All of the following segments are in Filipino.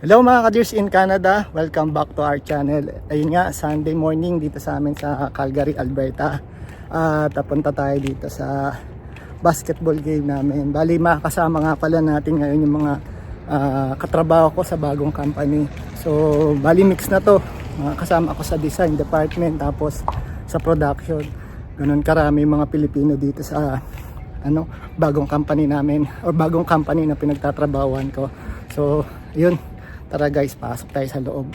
Hello mga ka-dears in Canada, welcome back to our channel. Ayun nga, Sunday morning dito sa amin sa Calgary, Alberta. At papunta tayo dito sa basketball game namin. Bali, makakasama nga pala natin ngayon yung mga katrabaho ko sa bagong company. So, bali mix na to. Kasama ako sa design department tapos sa production. Ganun karami mga Pilipino dito sa bagong company namin or bagong company na pinagtatrabahuan ko. So, yun. Tara guys, pasok tayo sa loob.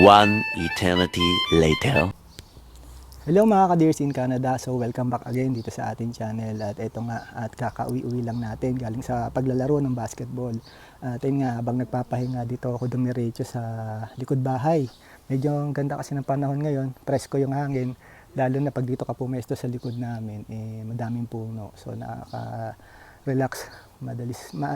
One eternity later. Hello mga ka-dears in Canada. So welcome back again dito sa ating channel. At eto nga, at kakauwi-uwi lang natin galing sa paglalaro ng basketball. At yun nga, habang nagpapahinga dito ako dumiretso sa likod bahay. Medyo ang ganda kasi ng panahon ngayon, presko yung hangin. Lalo na pag dito ka pumesto sa likod namin, madaming puno. So nakaka-relax,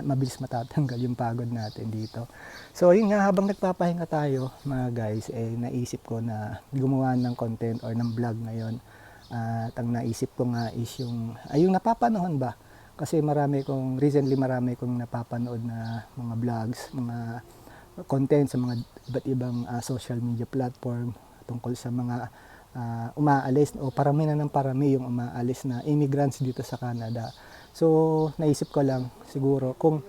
mabilis matatanggal yung pagod natin dito. So yun nga, habang nagpapahinga tayo mga guys, naisip ko na gumawa ng content or ng vlog ngayon. At ang naisip ko nga is yung napapanahon ba? Kasi recently marami kong napapanood na mga vlogs, mga content sa mga iba't ibang social media platform tungkol sa mga umaalis o parami na ng parami yung umaalis na immigrants dito sa Canada. So naisip ko lang siguro kung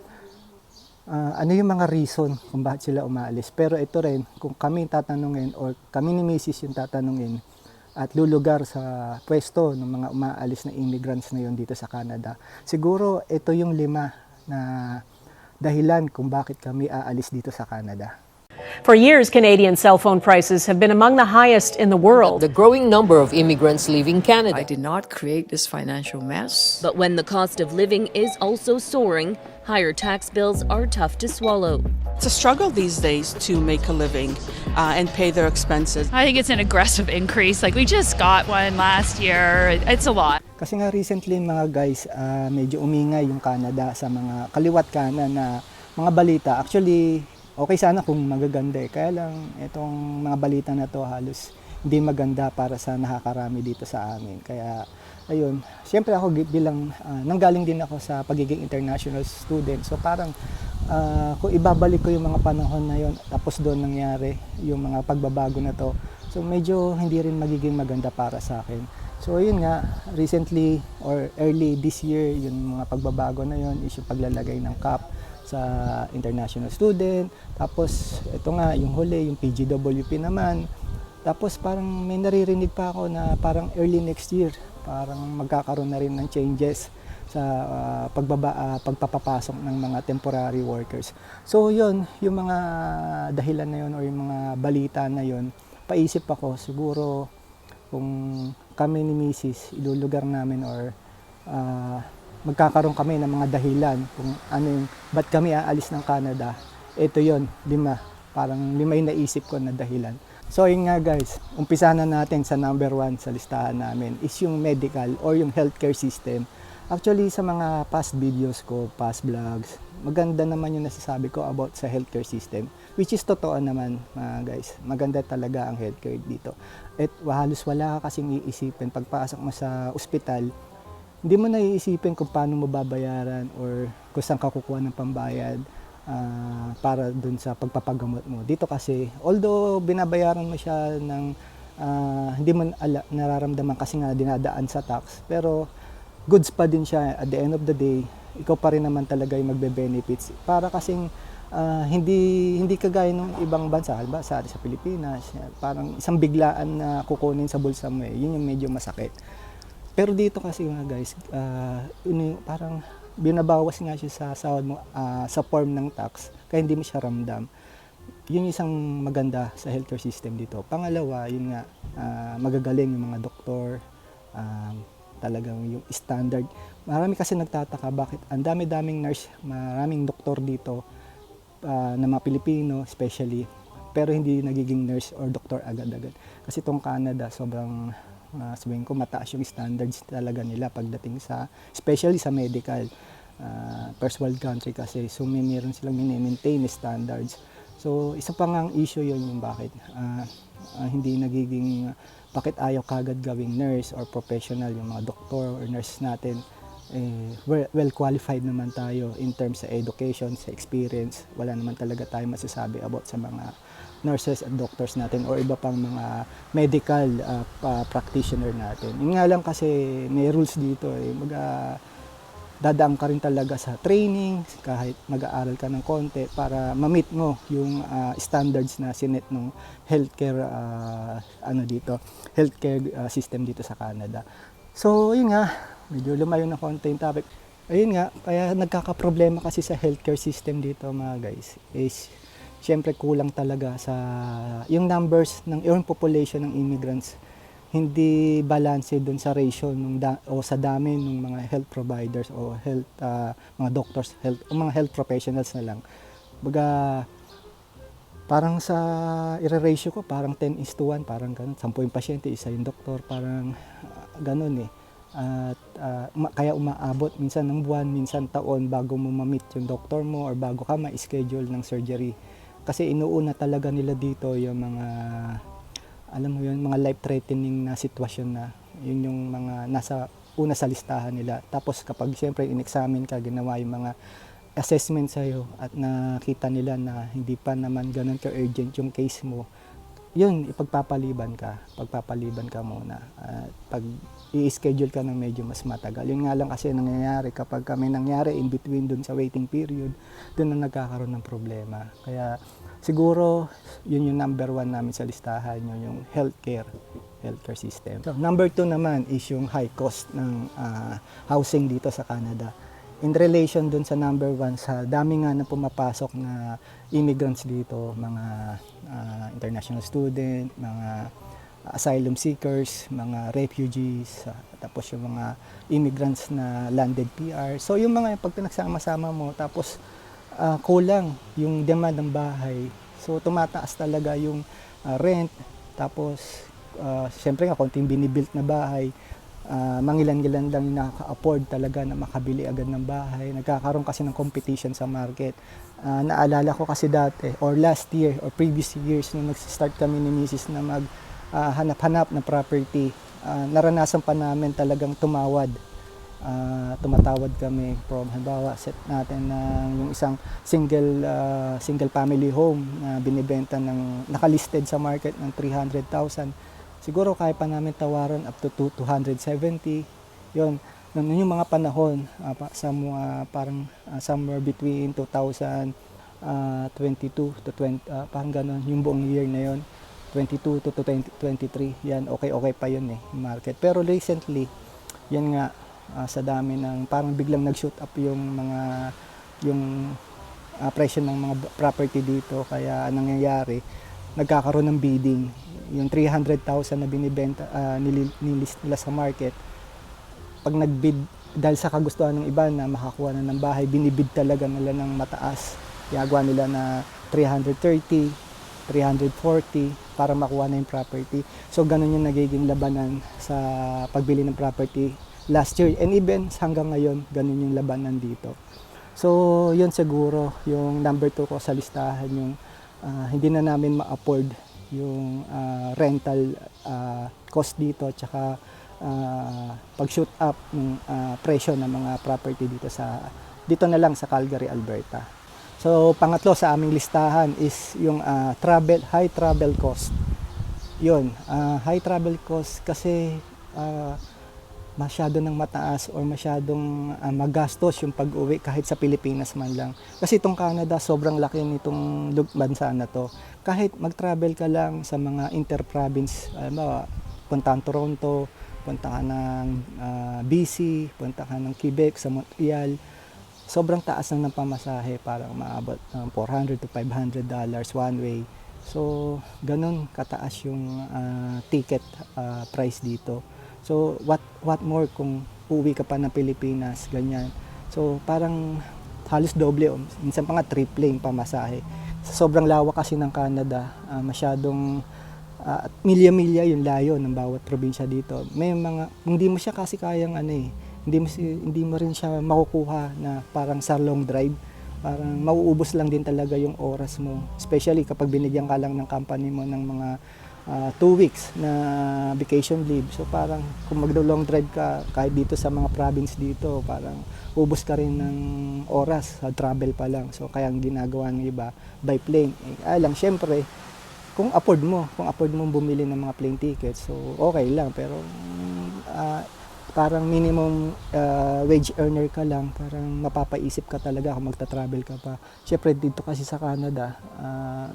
ano yung mga reason kung bakit sila umaalis. Pero ito rin, kung kami tatanungin or kami ni Mrs. yung tatanungin at lulugar sa pwesto ng mga umaalis na immigrants na yun dito sa Canada, siguro ito yung 5 na dahilan kung bakit kami aalis dito sa Canada. For years, Canadian cell phone prices have been among the highest in the world. The growing number of immigrants leaving Canada. I did not create this financial mess. But when the cost of living is also soaring, higher tax bills are tough to swallow. It's a struggle these days to make a living and pay their expenses. I think it's an aggressive increase. Like, we just got one last year. It's a lot. Kasi nga recently mga guys, medyo umingay yung Canada sa mga kaliwat kanan na mga balita. Actually, okay sana kung magaganda Kaya lang itong mga balita na to halos hindi maganda para sa nakakarami dito sa amin. Kaya ayun, siyempre ako bilang nanggaling din ako sa pagiging international student. So parang kung ibabalik ko yung mga panahon na yon tapos doon nangyari yung mga pagbabago na to. So medyo hindi rin magiging maganda para sa akin. So yun nga, recently or early this year, yung mga pagbabago na yon is yung paglalagay ng cap sa international student. Tapos ito nga, yung huli, yung PGWP naman. Tapos parang may naririnig pa ako na parang early next year, parang magkakaroon na rin ng changes sa pagpapapasok ng mga temporary workers. So yun, yung mga dahilan na yun or yung mga balita na yun, paisip ako siguro kung kami ni Mrs. ilulugar namin or magkakaroon kami ng mga dahilan kung ano yung ba't kami aalis ng Canada. Ito yon 5. Parang 5 yung naisip ko na dahilan. So yun nga guys, umpisa na natin sa number 1 sa listahan namin is yung medical or yung healthcare system. Actually sa mga past videos ko, past vlogs, maganda naman yung nasasabi ko about sa healthcare system. Which is totoo naman mga guys, maganda talaga ang healthcare dito. At halos wala ka kasing iisipin pagpasok mo sa ospital. Hindi mo naiisipin kung paano mo babayaran or kung saan ka kukuha ng pambayad para dun sa pagpapagamot mo. Dito kasi, although binabayaran mo siya ng hindi mo nararamdaman kasi nga dinadaan sa tax, pero goods pa din siya. At the end of the day, ikaw pa rin naman talaga yung magbe-benefits. Para kasing hindi kagaya ng ibang bansa, halimbawa sa Pilipinas, parang isang biglaan na kukunin sa bulsa mo yun yung medyo masakit. Pero dito kasi mga guys, parang binabawas nga siya sa sahod mo sa form ng tax, kaya hindi mo siya ramdam. Yun yung isang maganda sa healthcare system dito. Pangalawa, yun nga, magagaling yung mga doktor, talagang yung standard. Marami kasi nagtataka bakit ang dami-daming nurse, maraming doktor dito na mga Pilipino, especially pero hindi nagiging nurse or doktor agad-agad. Kasi itong Canada, sobrang sabihin ko, mataas yung standards talaga nila pagdating sa, especially sa medical. First world country kasi, so meron silang mini-maintain standards. So isa pa ngang issue yun yung bakit hindi nagiging, bakit ayaw kagad gawing nurse or professional yung mga doktor or nurse natin. Well qualified naman tayo in terms sa education, sa experience. Wala naman talaga tayo masasabi about sa mga nurses at doctors natin or iba pang mga medical practitioner natin. Yun nga lang kasi may rules dito dadaan ka rin talaga sa training kahit mag-aaral ka ng konti para ma-meet mo yung standards na sinet ng healthcare healthcare system dito sa Canada. So yun nga, medyo lumayo na konti yung topic. Ayun nga, kaya nagkakaproblema kasi sa healthcare system dito mga guys is syempre kulang talaga sa yung numbers ng yung population ng immigrants, hindi balance doon sa ratio o sa dami ng mga health providers o health mga doctors, mga health professionals na lang. Baga parang sa i-ratio ko parang 10:1, parang ganun. 10 yung pasyente, isa yung doktor, parang ganun At kaya umaabot minsan ng buwan, minsan taon bago mo ma-meet yung doktor mo or bago ka ma-schedule ng surgery. Kasi inuuna talaga nila dito yung mga, alam mo yun, mga life-threatening na sitwasyon na. Yun yung mga nasa una sa listahan nila. Tapos kapag siyempre in-examine ka, ginawa yung mga assessment sa'yo at nakita nila na hindi pa naman ganun ka-urgent yung case mo, yun, pagpapaliban ka muna. At pag i-schedule ka ng medyo mas matagal. Yun nga lang kasi nangyayari kapag kami nangyari in between dun sa waiting period, dun na nagkakaroon ng problema. Kaya siguro yun yung number 1 namin sa listahan, yung healthcare system. So, number 2 naman is yung high cost ng housing dito sa Canada. In relation dun sa number 1, sa dami nga na pumapasok na immigrants dito, mga international student, mga asylum seekers, mga refugees, tapos yung mga immigrants na landed PR. So yung mga pag pinagsama-sama mo, tapos kulang yung demand ng bahay. So tumataas talaga yung rent, tapos siyempre nga konting binibuilt na bahay, mangilan-gilan lang yung nakaka-afford talaga na makabili agad ng bahay. Nagkakaroon kasi ng competition sa market. Naalala ko kasi dati, or last year, or previous years, nung nag-start kami ni Mrs. na hanap-hanap na property, naranasan pa namin talagang tumatawad kami from, halimbawa, set natin ng yung isang single family home na binibenta nakalisted sa market ng 300,000. Siguro kaya pa namin tawaran up to 270. Yun yung mga panahon, parang somewhere between 2022 to 20, parang gano'n, yung buong year na yon, 22 to 2023, yan, okay pa yun yung market. Pero recently, yan nga, sa dami ng, parang biglang nag-shoot up yung presyo ng mga property dito, kaya nangyayari, nagkakaroon ng bidding. Yung 300,000 na binibenta, nilist nila sa market, pag nagbid, dahil sa kagustuhan ng iba na makakuha na ng bahay, binibid talaga nila ng mataas. Ginagawa nila na 330, 340 para makuha na yung property. So ganun yung nagiging labanan sa pagbili ng property last year. And even hanggang ngayon, ganun yung labanan dito. So yun siguro yung number 2 ko sa listahan, yung hindi na namin ma-afford yung rental cost dito, tsaka pag-shoot up ng presyo ng mga property dito na lang sa Calgary, Alberta. So pangatlo sa aming listahan is yung high travel cost. Yun, high travel cost kasi masyado nang mataas or masyadong magastos yung pag-uwi kahit sa Pilipinas man lang. Kasi itong Canada, sobrang laki nitong bansa na to. Kahit mag-travel ka lang sa mga inter-province, punta ka ng Toronto, punta ka ng BC, punta ka ng Quebec, sa Montreal, sobrang taas ng pamasahe, parang maabot ng $400 to $500 one way. So, ganun kataas yung ticket price dito. So, what more kung uwi ka pa ng Pilipinas, ganyan. So, parang halos doble, minsan pa nga triple yung pamasahe. sobrang lawak kasi ng Canada, masyadong milya-milya yung layo ng bawat probinsya dito. May mga, hindi mo siya kasi kayang hindi mo rin siya makukuha na parang sa long drive. Parang mauubos lang din talaga yung oras mo. Especially kapag binigyan ka lang ng company mo ng mga 2 weeks na vacation leave. So parang kung magdo-long drive ka, kahit dito sa mga province dito, parang ubos ka rin ng oras sa travel pa lang. So kaya ang ginagawa ng iba, by plane. Lang, syempre, kung afford mo bumili ng mga plane tickets, so okay lang. Pero parang minimum wage earner ka lang, parang mapapaisip ka talaga kung magta-travel ka pa. Siyempre dito kasi sa Canada,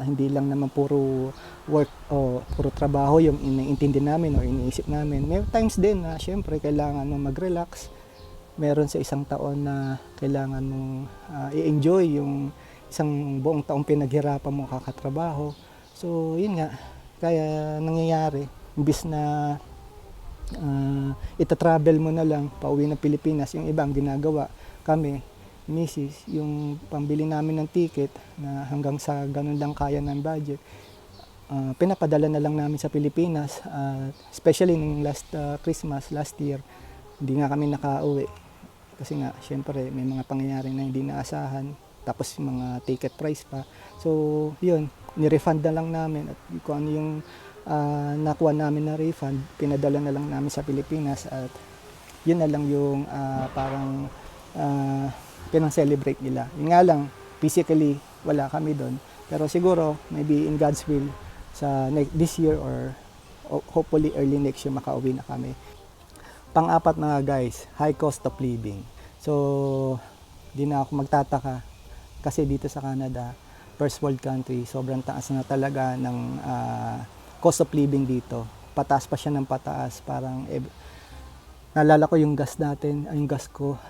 hindi lang naman puro work o puro trabaho yung iniintindi namin o iniisip namin. May times din na siyempre kailangan mo mag-relax. Meron sa isang taon na kailangan mo i-enjoy yung isang buong taong pinaghirapan mo kakatrabaho. So yun nga, kaya nangyayari, imbis na ita-travel mo na lang pauwi ng Pilipinas, yung ibang ginagawa kami, misis, yung pambili namin ng ticket na hanggang sa ganun lang kaya ng budget, pinapadala na lang namin sa Pilipinas, especially nung last Christmas last year, hindi nga kami nakauwi kasi nga syempre may mga pangyayari na hindi naasahan, tapos yung mga ticket price pa, so yun, ni-refund na lang namin at kung ano yung nakuha namin na refund, pinadala na lang namin sa Pilipinas at yun na lang yung parang pinang-celebrate nila. Yun nga lang, physically wala kami doon. Pero siguro, maybe in God's will, sa this year or hopefully early next year makauwi na kami. Pang-apat mga guys, high cost of living. So, di na ako magtataka kasi dito sa Canada, first world country, sobrang taas na talaga ng cost of living dito. Pataas pa siya ng pataas. Parang, naalala ko yung gas natin, yung gas ko,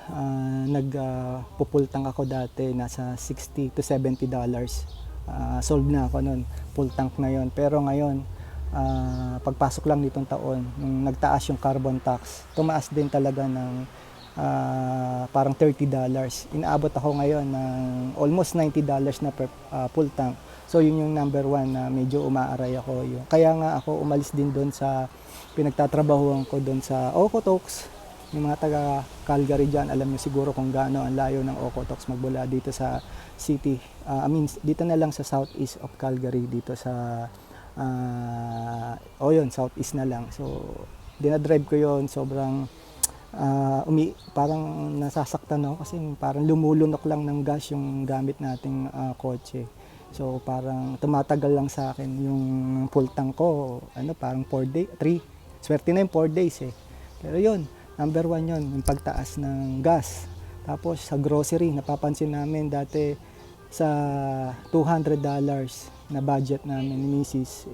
nagpupultang ako dati, nasa $60 to $70. Solve na ako nun, full tank na yon. Pero ngayon, pagpasok lang nitong taon, nung nagtaas yung carbon tax, tumaas din talaga ng parang $30. Inaabot ako ngayon ng almost $90 na per full tank. So yun yung number one na medyo umaaray ako. Kaya nga ako umalis din doon sa pinagtatrabahuan ko doon sa Okotoks. Yung mga taga Calgary dyan, alam niyo siguro kung gaano ang layo ng Okotoks magmula dito sa city. Dito na lang sa southeast of Calgary, dito sa southeast na lang. So dinadrive ko yon, sobrang parang nasasaktan ako kasi parang lumulunok lang ng gas yung gamit nating kotse. So parang tumatagal lang sa akin yung full tank ko, parang 4 days, 3. Swerte na yung 4 days eh. Pero yun, number one yun, yung pagtaas ng gas. Tapos sa grocery, napapansin namin dati sa $200 na budget namin ni Mrs.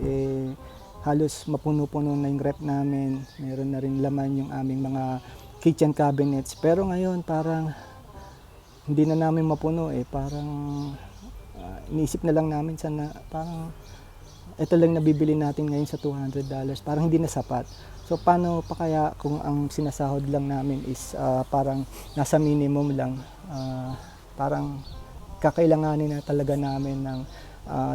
Halos mapuno-puno na yung rep namin. Meron na rin laman yung aming mga kitchen cabinets. Pero ngayon parang hindi na namin mapuno eh. Parang iniisip na lang namin sana parang ito lang nabibili natin ngayon sa $200, parang hindi na sapat. So paano pa kaya kung ang sinasahod lang namin is parang nasa minimum lang, parang kakailanganin na talaga namin ng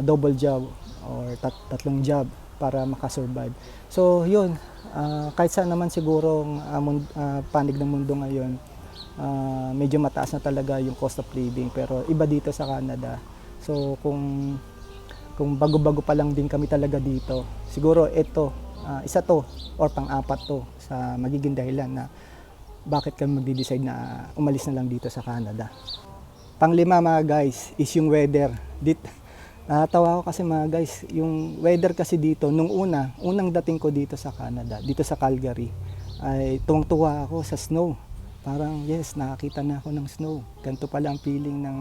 double job or tatlong job para makasurvive. So yun, kahit saan naman siguro panig ng mundo ngayon, medyo mataas na talaga yung cost of living, pero iba dito sa Canada. So kung bago-bago pa lang din kami talaga dito, siguro ito, isa to or pang-apat to sa magiging dahilan na bakit kami magde-decide na umalis na lang dito sa Canada. Pang-lima mga guys is yung weather. Natawa ko kasi mga guys, yung weather kasi dito, nung unang dating ko dito sa Canada, dito sa Calgary, ay tuwang-tuwa ako sa snow. Parang yes, nakakita na ako ng snow. Ganito pala ang feeling ng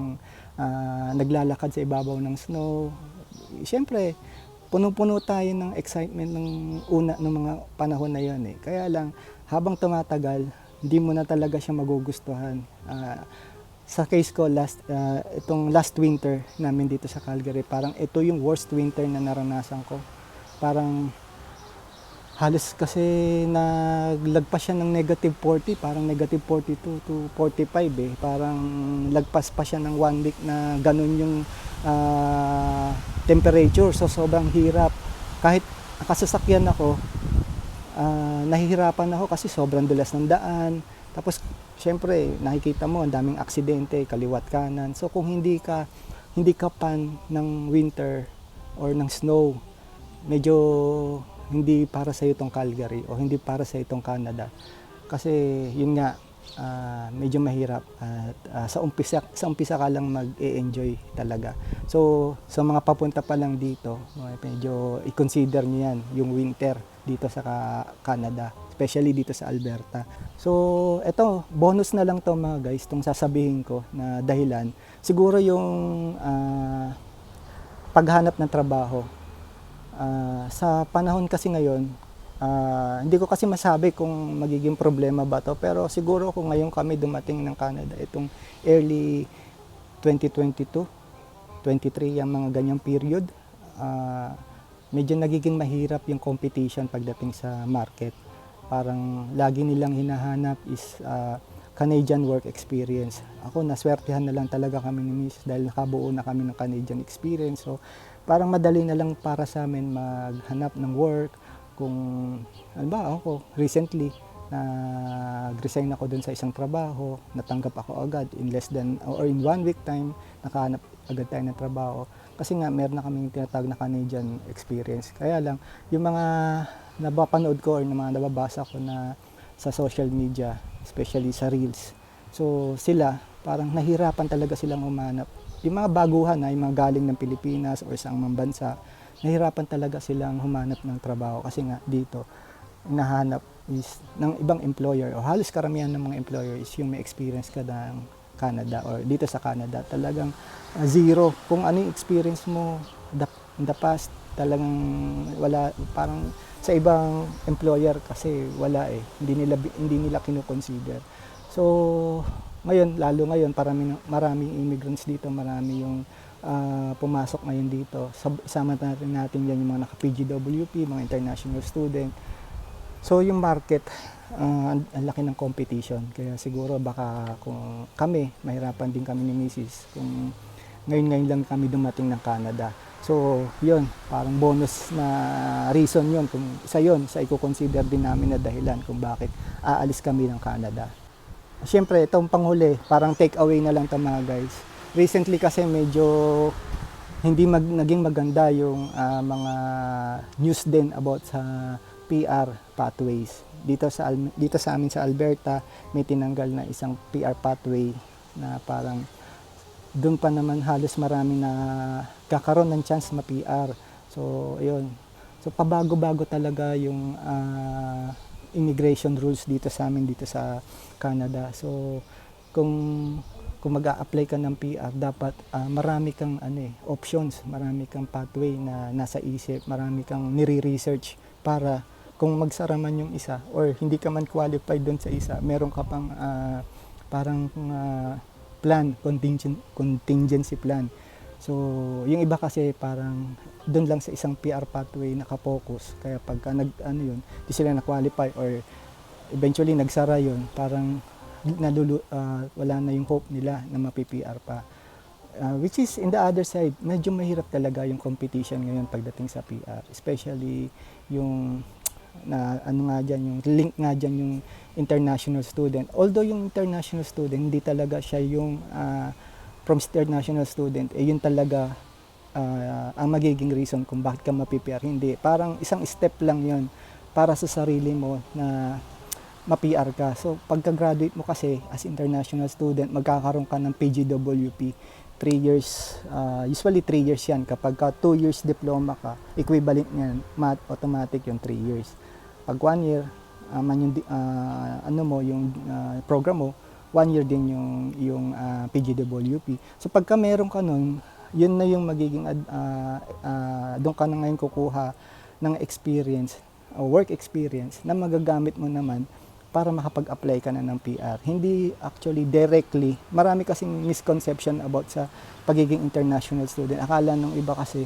naglalakad sa ibabaw ng snow. Siyempre, puno-puno tayo ng excitement ng mga panahon na yon eh. Kaya lang, habang tumatagal, hindi mo na talaga siya magugustuhan. Sa case ko, itong last winter namin dito sa Calgary, parang ito yung worst winter na naranasan ko. Parang halos kasi naglagpas siya ng negative 40, parang negative 42 to 45 eh. Parang lagpas pa siya ng 1 week na ganun yung temperature. So sobrang hirap. Kahit nakasasakyan ako, nahihirapan ako kasi sobrang dulas ng daan. Tapos syempre nakikita mo ang daming aksidente kaliwat kanan. So kung hindi ka pan ng winter or ng snow, medyo hindi para sa itong Calgary o hindi para sa itong Canada. Kasi yun nga, medyo mahirap at sa umpisa ka lang mag-e-enjoy talaga. So sa mga papunta pa lang dito, medyo i-consider niyo yan yung winter dito sa Canada, especially dito sa Alberta. So eto, bonus na lang to mga guys, itong sasabihin ko na dahilan. Siguro yung paghanap ng trabaho. Sa panahon kasi ngayon, hindi ko kasi masabi kung magiging problema ba to, pero siguro kung ngayon kami dumating ng Canada, itong early 2022, 23, yung mga ganyang period, medyo nagiging mahirap yung competition pagdating sa market. Parang lagi nilang hinahanap is Canadian work experience. Ako, naswertehan na lang talaga kami ni Miss dahil nakabuo na kami ng Canadian experience. So, parang madali na lang para sa amin maghanap ng work. Kung, ano ba, ako, recently, nag-resign ako dun sa isang trabaho, natanggap ako agad in less than, or in 1 week time, nakahanap agad tayo ng trabaho. Kasi nga, meron na kaming tinatawag na Canadian experience. Kaya lang, yung mga napapanood ko or mga nababasa ko na sa social media, especially sa Reels, so sila, parang nahirapan talaga silang umanap. Yung mga baguhan yung mga galing ng Pilipinas o isang mang bansa, nahirapan talaga silang humanap ng trabaho kasi nga dito, nahanap is ng ibang employer o halos karamihan ng mga employer is yung may experience ka ng Canada or dito sa Canada. Talagang zero. Kung ano yung experience mo in the past, talagang wala, parang sa ibang employer kasi wala eh. Hindi nila kino-consider. So, ngayon, lalo ngayon, maraming immigrants dito, marami yung pumasok ngayon dito. Isama natin yan yung mga naka-PGWP, mga international student. So yung market, ang laki ng competition. Kaya siguro baka kung kami, mahirapan din kami ni Mrs. kung ngayon lang kami dumating ng Canada. So yun, parang bonus na reason yun. Kung isa yun, sa i-consider din namin na dahilan kung bakit aalis kami ng Canada. Siyempre, itong panghuli, parang take away na lang ito mga guys. Recently kasi medyo hindi naging maganda yung mga news din about sa PR pathways. Dito sa amin sa Alberta, may tinanggal na isang PR pathway na parang doon pa naman halos marami na kakaroon ng chance ma-PR. So, ayun. So, pabago-bago talaga yung immigration rules dito sa amin, dito sa Canada. So, kung mag-a-apply ka ng PR, dapat marami kang options, marami kang pathway na nasa isip, marami kang nire-research para kung magsara man yung isa or hindi ka man qualified doon sa isa, meron ka pang parang plan, contingency plan. So, yung iba kasi parang doon lang sa isang PR pathway nakapokus. Kaya pagka di sila na-qualify or eventually nagsara yun, parang wala na yung hope nila na mapi-PR pa. Which is in the other side, medyo mahirap talaga yung competition ngayon pagdating sa PR. Especially yung yung link nga dyan yung international student. Although yung international student, hindi talaga siya yung from international student, yun talaga ang magiging reason kung bakit ka mapi-PR. Hindi, parang isang step lang yun para sa sarili mo na ma-PR ka. So, pagka-graduate mo kasi as international student, magkakaroon ka ng PGWP. 3 years, usually 3 years yan. Kapag 2 years diploma ka, equivalent niyan, automatic yung 3 years. Pag 1 year, yung program mo, 1 year din yung PGWP. So pagka meron ka nun, yun na yung magiging, doon ka na ngayon kukuha ng experience, work experience, na magagamit mo naman para makapag-apply ka na ng PR. Hindi actually directly. Marami kasing misconception about sa pagiging international student. Akala ng iba kasi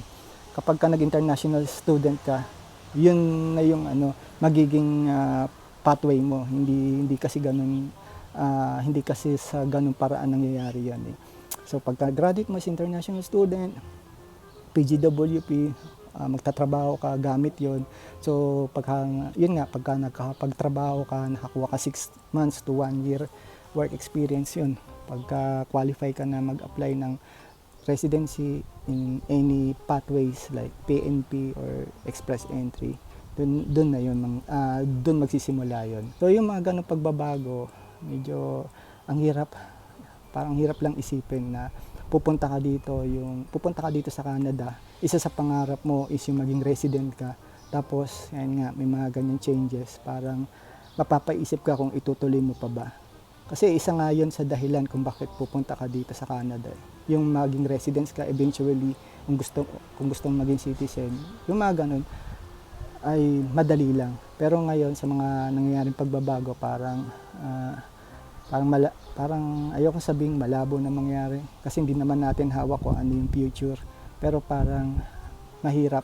kapag ka nag-international student ka, yun na yung magiging pathway mo. Hindi kasi ganun, hindi kasi sa ganung paraan nangyayari yan eh. So pagka graduate mo as international student, PGWP, magtatrabaho ka gamit yon. So pagka nakakapagtrabaho ka, nakakuha ka 6 months to 1 year work experience yun. Pagka qualify ka na mag-apply ng residency in any pathways like PNP or express entry, dun na yun, dun magsisimula yun. So yung mga ganong pagbabago, medyo ang hirap, parang hirap lang isipin na pupunta ka dito sa Canada, isa sa pangarap mo is yung maging resident ka, tapos yan nga, may mga ganyang changes, parang mapapaisip ka kung itutuloy mo pa ba. Kasi isa nga yun sa dahilan kung bakit pupunta ka dito sa Canada. Yung maging residence ka eventually, kung gustong maging citizen, yung mga ganun ay madali lang. Pero ngayon sa mga nangyayaring pagbabago, parang ayoko sabing malabo na mangyari kasi hindi naman natin hawak kung ano yung future. Pero parang mahirap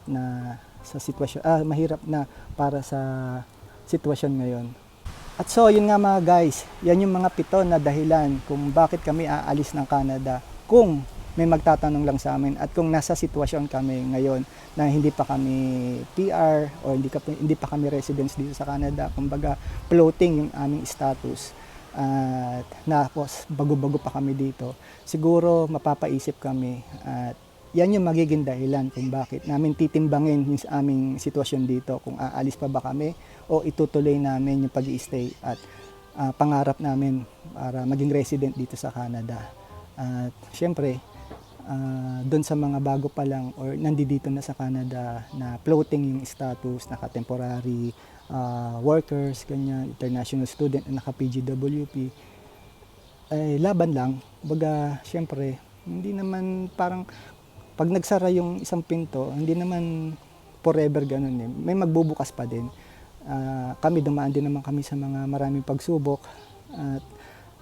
na sa sitwasyon, mahirap na para sa sitwasyon ngayon. At so, yun nga mga guys, yan yung mga 7 na dahilan kung bakit kami aalis ng Canada. Kung may magtatanong lang sa amin at kung nasa sitwasyon kami ngayon na hindi pa kami PR o hindi pa kami residents dito sa Canada, kumbaga floating yung aming status at bago-bago pa kami dito, siguro mapapaisip kami at yan yung magiging dahilan kung bakit namin titimbangin yung aming sitwasyon dito, kung aalis pa ba kami o itutuloy namin yung pag-i-stay at pangarap namin para maging resident dito sa Canada. At syempre, doon sa mga bago pa lang or nandito na sa Canada na floating yung status, naka-temporary workers, ganyan, international student na naka-PGWP, ay laban lang. Baga, syempre, hindi naman parang pag nagsara yung isang pinto, hindi naman forever ganun eh. May magbubukas pa din. Kami, dumaan din naman kami sa mga maraming pagsubok at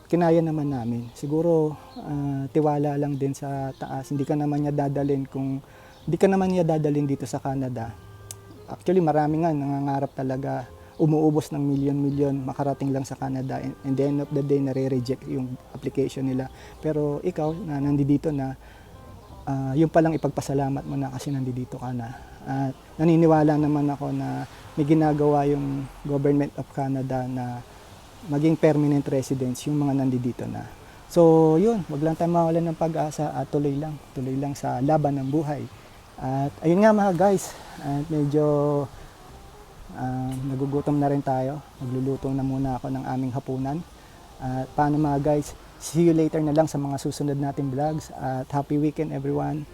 kinaya naman namin. Siguro tiwala lang din sa taas. Hindi ka naman niya dadalhin dito sa Canada. Actually, marami nga nangangarap talaga, umuubos ng milyon-milyon makarating lang sa Canada, and the end of the day nare-reject yung application nila. Pero ikaw na nandito na, yung palang ipagpasalamat mo na kasi nandito ka na. At naniniwala naman ako na may ginagawa yung Government of Canada na maging permanent residents yung mga nandito na. So yun, wag lang tayo mawalan ng pag-asa at tuloy lang sa laban ng buhay. At ayun nga mga guys, at medyo nagugutom na rin tayo. Magluluto na muna ako ng aming hapunan. At paano mga guys, see you later na lang sa mga susunod nating vlogs at happy weekend everyone.